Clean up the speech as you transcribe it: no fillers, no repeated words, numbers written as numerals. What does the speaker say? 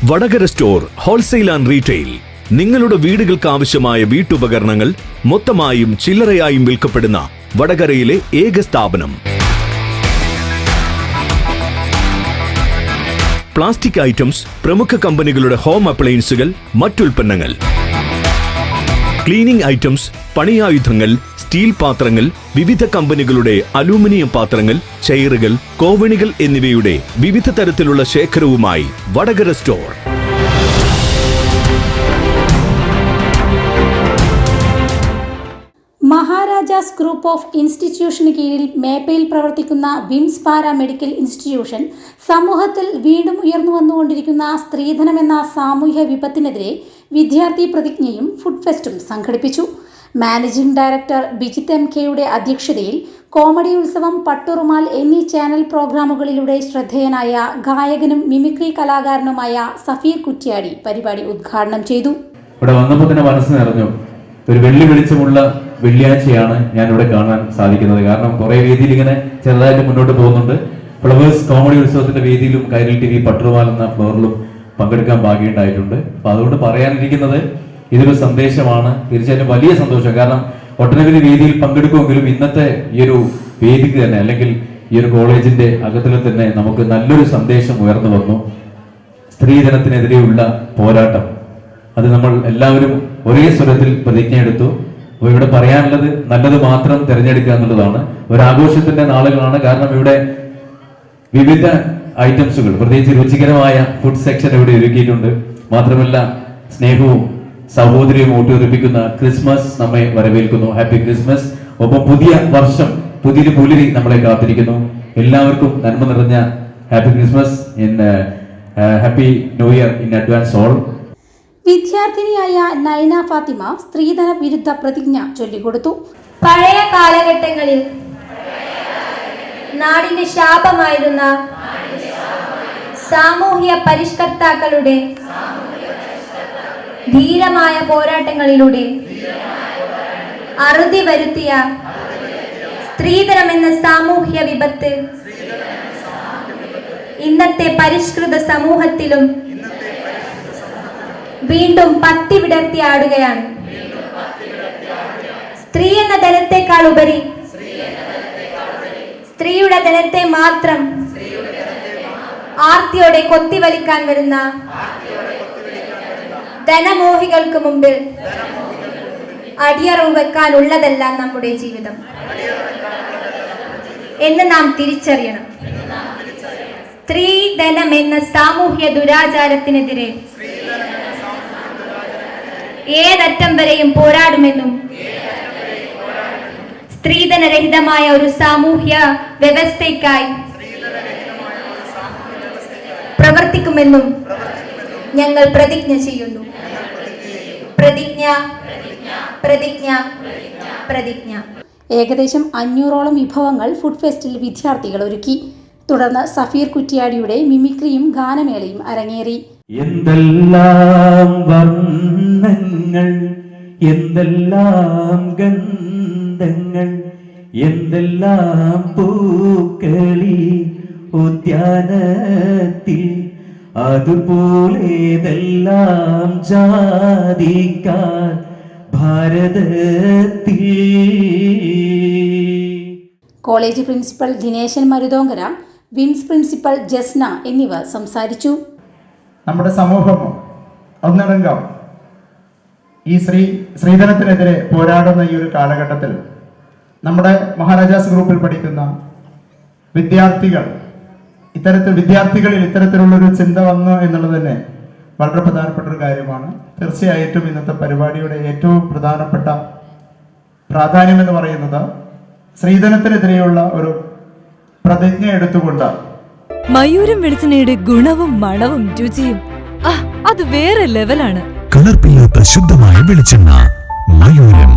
Vadakara store wholesale and retail. നിങ്ങളുടെ വീടുകൾക്ക് ആവശ്യമായ വീട്ടുപകരണങ്ങൾ മൊത്തമായും ചില്ലറയായും വിൽക്കപ്പെടുന്ന വടകരയിലെ ഏക സ്ഥാപനം. പ്ലാസ്റ്റിക് ഐറ്റംസ്, പ്രമുഖ കമ്പനികളുടെ ഹോം അപ്ലയൻസുകൾ, മറ്റുൽപ്പന്നങ്ങൾ, ക്ലീനിംഗ് ഐറ്റംസ്, പണിയായുധങ്ങൾ, സ്റ്റീൽ പാത്രങ്ങൾ, വിവിധ കമ്പനികളുടെ അലൂമിനിയം പാത്രങ്ങൾ, ചെയറുകൾ, കോവണികൾ എന്നിവയുടെ വിവിധ തരത്തിലുള്ള ശേഖരവുമായി Vadakara store. Maharajas group of ഇൻസ്റ്റിറ്റ്യൂഷന് കീഴിൽ മേപ്പയിൽ പ്രവർത്തിക്കുന്ന വിംസ് പാരാമെഡിക്കൽ ഇൻസ്റ്റിറ്റ്യൂഷൻ സമൂഹത്തിൽ വീണ്ടും ഉയർന്നു വന്നുകൊണ്ടിരിക്കുന്ന സ്ത്രീധനം എന്ന സാമൂഹ്യ വിപത്തിനെതിരെ വിദ്യാർത്ഥി പ്രതിജ്ഞയും ഫുഡ് ഫെസ്റ്റും സംഘടിപ്പിച്ചു. മാനേജിംഗ് ഡയറക്ടർ ബിജിത്ത് MK അധ്യക്ഷതയിൽ കോമഡി ഉത്സവം, പട്ടുറുമാൽ എന്നീ ചാനൽ പ്രോഗ്രാമുകളിലൂടെ ശ്രദ്ധേയനായ ഗായകനും മിമിക്രി കലാകാരനുമായ സഫീർ കുറ്റ്യാടി പരിപാടി ഉദ്ഘാടനം ചെയ്തു. ഇവിടെ വന്നപ്പോൾ തന്നെ മനസ്സ് നിറഞ്ഞു. ഒരു വെള്ളി വെളിച്ചമുള്ള വെള്ളിയാഴ്ചയാണ് ഞാൻ ഇവിടെ കാണാൻ സാധിക്കുന്നത്. കാരണം കുറെ വേദിയിൽ ഇങ്ങനെ ചെറുതായിട്ട് മുന്നോട്ട് പോകുന്നുണ്ട്. ഫ്ലവേഴ്സ് കോമഡി ഉത്സവത്തിന്റെ വേദിയിലും കൈരൽ TV പട്ടുറുമാൽ എന്ന ഫ്ലോറിലും പങ്കെടുക്കാൻ ഭാഗ്യമുണ്ടായിട്ടുണ്ട്. അപ്പൊ അതുകൊണ്ട് പറയാനിരിക്കുന്നത് ഇതൊരു സന്ദേശമാണ്. തീർച്ചയായിട്ടും വലിയ സന്തോഷം. കാരണം ഒട്ടനവധി വേദിയിൽ പങ്കെടുക്കുമെങ്കിലും ഇന്നത്തെ ഈ ഒരു വേദിക്ക് തന്നെ, അല്ലെങ്കിൽ ഈ ഒരു കോളേജിന്റെ അകത്തിൽ തന്നെ നമുക്ക് നല്ലൊരു സന്ദേശം ഉയർന്നു വന്നു. സ്ത്രീധനത്തിനെതിരെയുള്ള പോരാട്ടം, അത് നമ്മൾ എല്ലാവരും ഒരേ സ്വരത്തിൽ പ്രതിജ്ഞയെടുത്തു. അപ്പോൾ ഇവിടെ പറയാനുള്ളത് നല്ലത് മാത്രം തിരഞ്ഞെടുക്കുക എന്നുള്ളതാണ്. ഒരാഘോഷത്തിന്റെ നാളുകളാണ്. കാരണം ഇവിടെ വിവിധ ഐറ്റംസുകൾ, പ്രത്യേകിച്ച് രുചികരമായ ഫുഡ് സെക്ഷൻ ഇവിടെ ഒരുക്കിയിട്ടുണ്ട്. മാത്രമല്ല സ്നേഹവും സഹോദരിയും ഊട്ടിയുറപ്പിക്കുന്ന ക്രിസ്മസ് നമ്മെ വരവേൽക്കുന്നു. Happy Christmas. ഒപ്പം പുതിയ വർഷം, പുതിയൊരു പുലരി നമ്മളെ കാത്തിരിക്കുന്നു. എല്ലാവർക്കും നന്മ നിറഞ്ഞ happy Christmas, happy new year in advance all. വിദ്യാർത്ഥിനിയായ നൈന ഫാത്തിമ സ്ത്രീധന വിരുദ്ധ പ്രതിജ്ഞ ചൊല്ലിക്കൊടുത്തു. പഴയ കാലഘട്ടങ്ങളിൽ നാടിന്റെ ശാപമായിരുന്ന സാമൂഹ്യ പരിഷ്കർത്താക്കളുടെ ധീരമായ പോരാട്ടങ്ങളിലൂടെ അറുതി വരുത്തിയ സ്ത്രീധനം എന്ന സാമൂഹ്യ വിപത്ത് ഇന്നത്തെ പരിഷ്കൃത സമൂഹത്തിലും വീണ്ടും പത്തി വിടർത്തി ആടുകയാണ്. സ്ത്രീ എന്ന ധനത്തെക്കാൾ ഉപരി സ്ത്രീയുടെ ധനത്തെ മാത്രം ആർത്തിയോടെ കൊത്തിവലിക്കാൻ വരുന്ന ധനമോഹികൾക്ക് മുമ്പിൽ അടിയറവ് വെക്കാനുള്ളതല്ല നമ്മുടെ ജീവിതം എന്ന് നാം തിരിച്ചറിയണം. സ്ത്രീധനം എന്ന സാമൂഹ്യ ദുരാചാരത്തിനെതിരെ ഏതറ്റം വരെയും പോരാടുമെന്നും സ്ത്രീധനരഹിതമായ ഒരു സാമൂഹ്യ വ്യവസ്ഥയ്ക്കായി പ്രവർത്തിക്കുമെന്നും ഞങ്ങൾ പ്രതിജ്ഞ ചെയ്യുന്നു. പ്രതിജ്ഞ, പ്രതിജ്ഞ, പ്രതിജ്ഞ. ഏകദേശം 500ഓളം വിഭവങ്ങൾ ഫുഡ് ഫെസ്റ്റിൽ വിദ്യാർത്ഥികൾ ഒരുക്കി. തുടർന്ന് സഫീർ കുറ്റ്യാടിയുടെ മിമിക്രിയും ഗാനമേളയും അരങ്ങേറി. എന്തെല്ലാം വർണ്ണങ്ങൾ, എന്തെല്ലാം ഗന്ധങ്ങൾ, എന്തെല്ലാം പൂക്കളി ഉദ്യാനത്തിൽ, അതുപോലെതെല്ലാം ജാതിക്കാർ ഭാരതത്തിൽ. കോളേജ് പ്രിൻസിപ്പൽ ദിനേശൻ മരുതോങ്കര, വിംസ് പ്രിൻസിപ്പൽ ജസ്ന എന്നിവർ സംസാരിച്ചു. നമ്മുടെ സമൂഹം ഒന്നടങ്കം ഈ സ്ത്രീധനത്തിനെതിരെ പോരാടുന്ന ഈ ഒരു കാലഘട്ടത്തിൽ നമ്മുടെ മഹാരാജാസ് ഗ്രൂപ്പിൽ പഠിക്കുന്ന വിദ്യാർത്ഥികളിൽ ഇത്തരത്തിലുള്ളൊരു ചിന്ത വന്നു എന്നുള്ളത് തന്നെ വളരെ പ്രധാനപ്പെട്ട ഒരു കാര്യമാണ്. തീർച്ചയായിട്ടും ഇന്നത്തെ പരിപാടിയുടെ ഏറ്റവും പ്രധാനപ്പെട്ട പ്രാധാന്യം എന്ന് പറയുന്നത് സ്ത്രീധനത്തിനെതിരെയുള്ള ഒരു പ്രതിജ്ഞ എടുത്തുകൊണ്ട് മയൂരം വെളിച്ചെണ്ണയുടെ ഗുണവും മണവും രുചിയും അത് വേറെ ലെവലാണ്. കലർപ്പില്ലാത്ത ശുദ്ധമായ വെളിച്ചെണ്ണ മയൂരം.